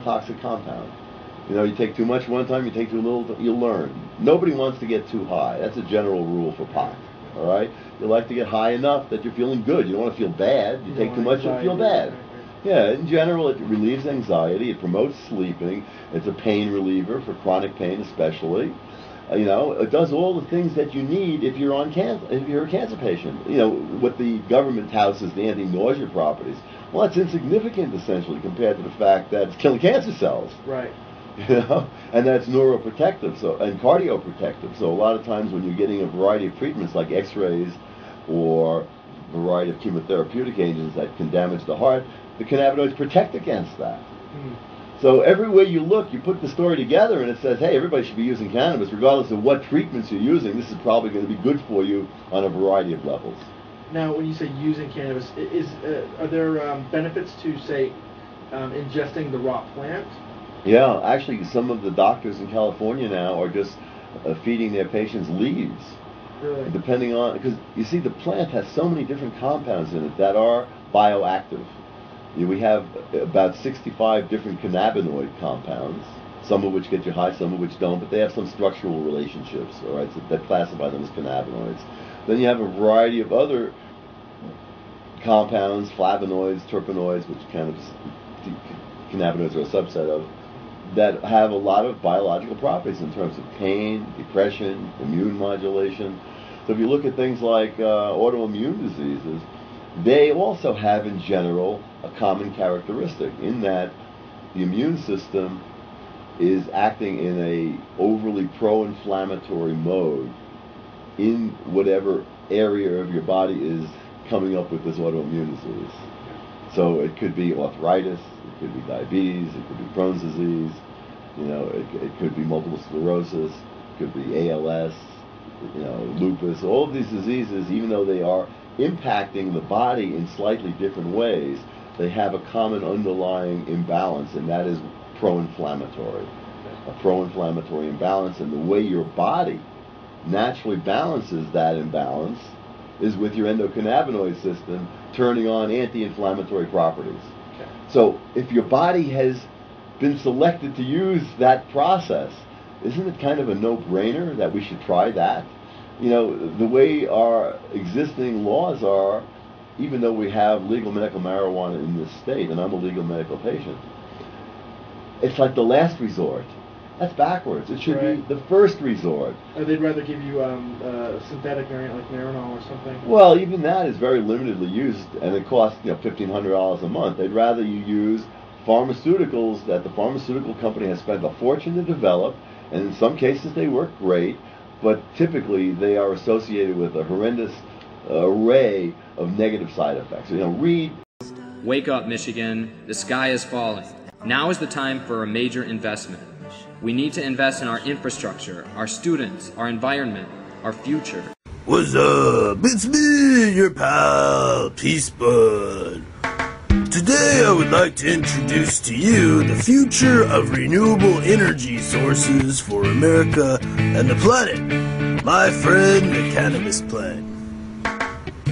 toxic compound. You know, you take too much one time, you take too little, you'll learn. Nobody wants to get too high. That's a general rule for pot. All right? You like to get high enough that you're feeling good. You don't want to feel bad. You take too much, you'll feel bad. Yeah, in general, it relieves anxiety. It promotes sleeping. It's a pain reliever for chronic pain, especially. You know, it does all the things that you need if you're on cancer. If you're a cancer patient, you know what the government touts as the anti-nausea properties. Well, that's insignificant essentially compared to the fact that it's killing cancer cells. Right. You know, and that's neuroprotective, so and cardioprotective. So a lot of times when you're getting a variety of treatments like X-rays or a variety of chemotherapeutic agents that can damage the heart, the cannabinoids protect against that. So everywhere you look, you put the story together and it says, hey, everybody should be using cannabis regardless of what treatments you're using. This is probably going to be good for you on a variety of levels. Now, when you say using cannabis, are there benefits to, say, ingesting the raw plant? Yeah, actually, some of the doctors in California now are just feeding their patients leaves. Really? Depending on, because you see, the plant has so many different compounds in it that are bioactive. We have about 65 different cannabinoid compounds, some of which get you high, some of which don't, but they have some structural relationships, all right, so that classify them as cannabinoids. Then you have a variety of other compounds, flavonoids, terpenoids, which cannabinoids are a subset of, that have a lot of biological properties in terms of pain, depression, immune modulation. So if you look at things like autoimmune diseases, they also have in general a common characteristic in that the immune system is acting in a overly pro-inflammatory mode in whatever area of your body is coming up with this autoimmune disease. So it could be arthritis, it could be diabetes, it could be Crohn's disease, you know, it could be multiple sclerosis, it could be ALS, you know, lupus. All of these diseases, even though they are impacting the body in slightly different ways, they have a common underlying imbalance, and that is pro-inflammatory. A pro-inflammatory imbalance, and the way your body naturally balances that imbalance is with your endocannabinoid system turning on anti-inflammatory properties. Okay. So if your body has been selected to use that process, isn't it kind of a no-brainer that we should try that? You know, the way our existing laws are, even though we have legal medical marijuana in this state, and I'm a legal medical patient, it's like the last resort. That's backwards. It should be the first resort. They'd rather give you synthetic variant like Marinol or something. Well, even that is very limitedly used, and it costs $1,500 a month. They'd rather you use pharmaceuticals that the pharmaceutical company has spent a fortune to develop, and in some cases they work great, but typically they are associated with a horrendous array of negative side effects. You know, read. Wake up, Michigan. The sky is falling. Now is the time for a major investment. We need to invest in our infrastructure, our students, our environment, our future. What's up? It's me, your pal, Peace Bud. Today I would like to introduce to you the future of renewable energy sources for America and the planet. My friend, the cannabis plant.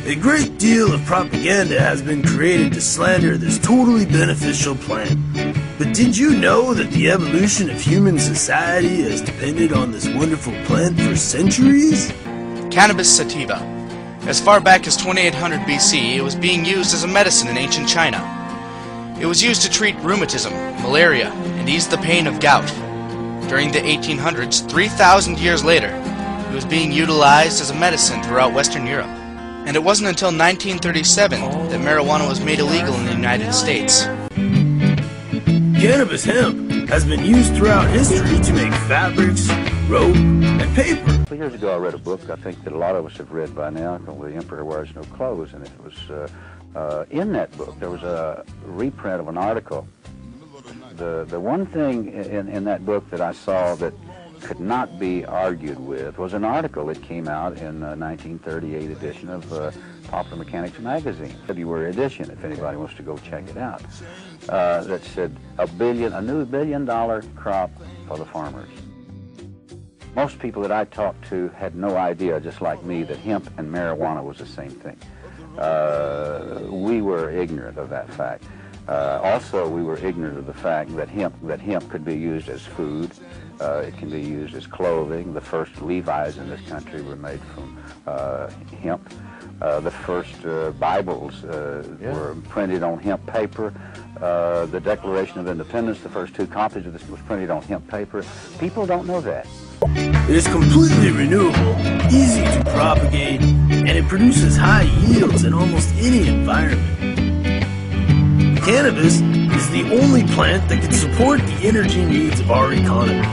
A great deal of propaganda has been created to slander this totally beneficial plant. But did you know that the evolution of human society has depended on this wonderful plant for centuries? Cannabis sativa. As far back as 2800 BC, it was being used as a medicine in ancient China. It was used to treat rheumatism, malaria, and ease the pain of gout. During the 1800s, 3,000 years later, it was being utilized as a medicine throughout Western Europe. And it wasn't until 1937 that marijuana was made illegal in the United States. Cannabis hemp has been used throughout history to make fabrics, rope, and paper. Years ago I read a book I think that a lot of us have read by now called The Emperor Wears No Clothes, and it was in that book there was a reprint of an article. The one thing in that book that I saw that could not be argued with was an article that came out in the 1938 edition of Popular Mechanics magazine, February edition, if anybody wants to go check it out, that said a new $1 billion crop for the farmers. Most people that I talked to had no idea, just like me, that hemp and marijuana was the same thing. We were ignorant of that fact. Also, we were ignorant of the fact that hemp could be used as food. It can be used as clothing. The first Levi's in this country were made from hemp. The first Bibles were printed on hemp paper. The Declaration of Independence, the first 2 copies of this was printed on hemp paper. People don't know that. It is completely renewable, easy to propagate, and it produces high yields in almost any environment. Cannabis is the only plant that can support the energy needs of our economy.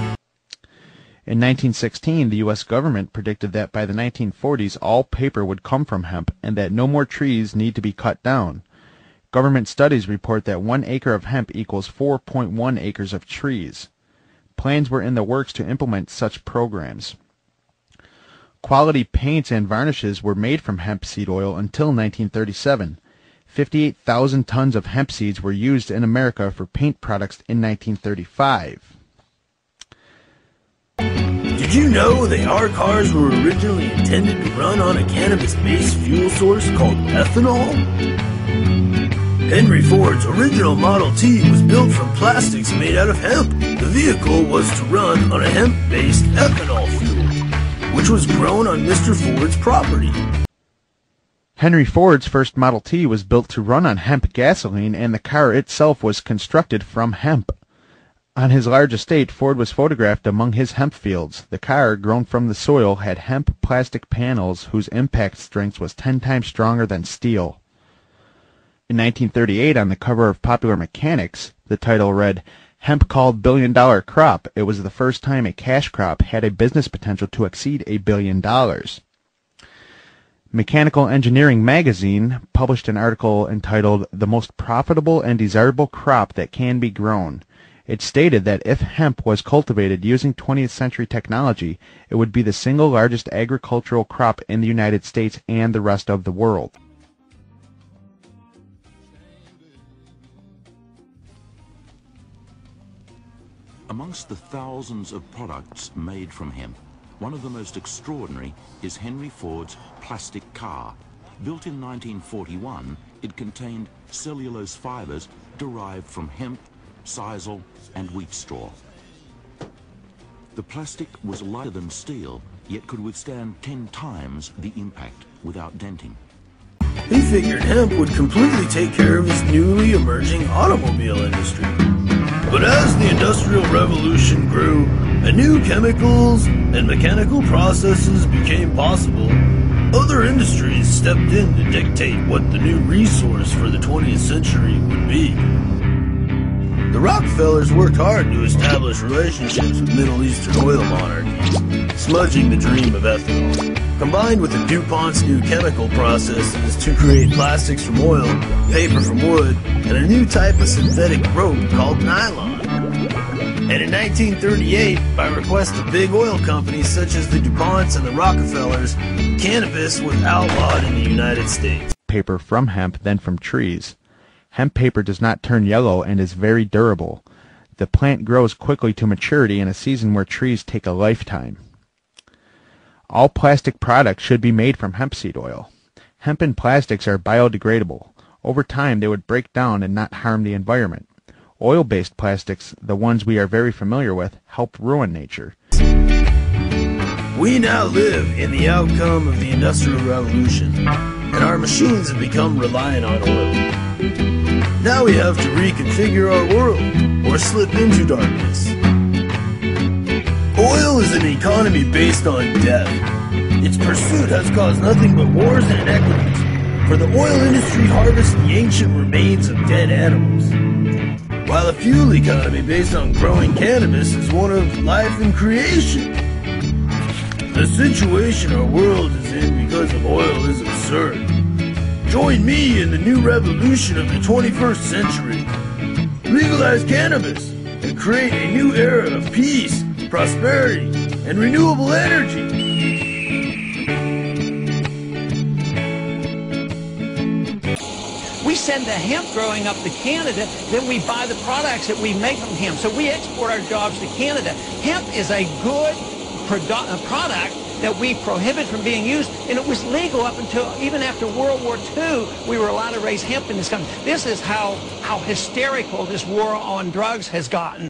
In 1916, the U.S. government predicted that by the 1940s all paper would come from hemp and that no more trees need to be cut down. Government studies report that 1 acre of hemp equals 4.1 acres of trees. Plans were in the works to implement such programs. Quality paints and varnishes were made from hemp seed oil until 1937. 58,000 tons of hemp seeds were used in America for paint products in 1935. Did you know that our cars were originally intended to run on a cannabis-based fuel source called ethanol? Henry Ford's original Model T was built from plastics made out of hemp. The vehicle was to run on a hemp-based ethanol fuel, which was grown on Mr. Ford's property. Henry Ford's first Model T was built to run on hemp gasoline, and the car itself was constructed from hemp. On his large estate, Ford was photographed among his hemp fields. The car, grown from the soil, had hemp plastic panels whose impact strength was 10 times stronger than steel. In 1938, on the cover of Popular Mechanics, the title read, "Hemp Called Billion-Dollar Crop." It was the first time a cash crop had a business potential to exceed $1 billion. Mechanical Engineering magazine published an article entitled "The Most Profitable and Desirable Crop That Can Be Grown." It stated that if hemp was cultivated using 20th century technology, it would be the single largest agricultural crop in the United States and the rest of the world. Amongst the thousands of products made from hemp, one of the most extraordinary is Henry Ford's plastic car. Built in 1941, it contained cellulose fibers derived from hemp, sisal, and wheat straw. The plastic was lighter than steel, yet could withstand 10 times the impact without denting. He figured hemp would completely take care of his newly emerging automobile industry. But as the Industrial Revolution grew, and new chemicals and mechanical processes became possible, other industries stepped in to dictate what the new resource for the 20th century would be. The Rockefellers worked hard to establish relationships with Middle Eastern oil monarchies, smudging the dream of ethanol. Combined with the DuPont's new chemical processes to create plastics from oil, paper from wood, and a new type of synthetic rope called nylon. And in 1938, by request of big oil companies such as the DuPonts and the Rockefellers, cannabis was outlawed in the United States. Paper from hemp, then from trees. Hemp paper does not turn yellow and is very durable. The plant grows quickly to maturity in a season where trees take a lifetime. All plastic products should be made from hemp seed oil. Hemp and plastics are biodegradable. Over time, they would break down and not harm the environment. Oil-based plastics, the ones we are very familiar with, help ruin nature. We now live in the outcome of the Industrial Revolution, and our machines have become reliant on oil. Now we have to reconfigure our world, or slip into darkness. Oil is an economy based on death. Its pursuit has caused nothing but wars and inequities, for the oil industry harvests the ancient remains of dead animals, while a fuel economy based on growing cannabis is one of life and creation. The situation our world is in because of oil is absurd. Join me in the new revolution of the 21st century. Legalize cannabis and create a new era of peace, prosperity, and renewable energy. We send the hemp growing up to Canada, then we buy the products that we make from hemp. So we export our jobs to Canada. Hemp is a good product that we prohibit from being used, and it was legal up until even after World War II. We were allowed to raise hemp in this country. This is how hysterical this war on drugs has gotten.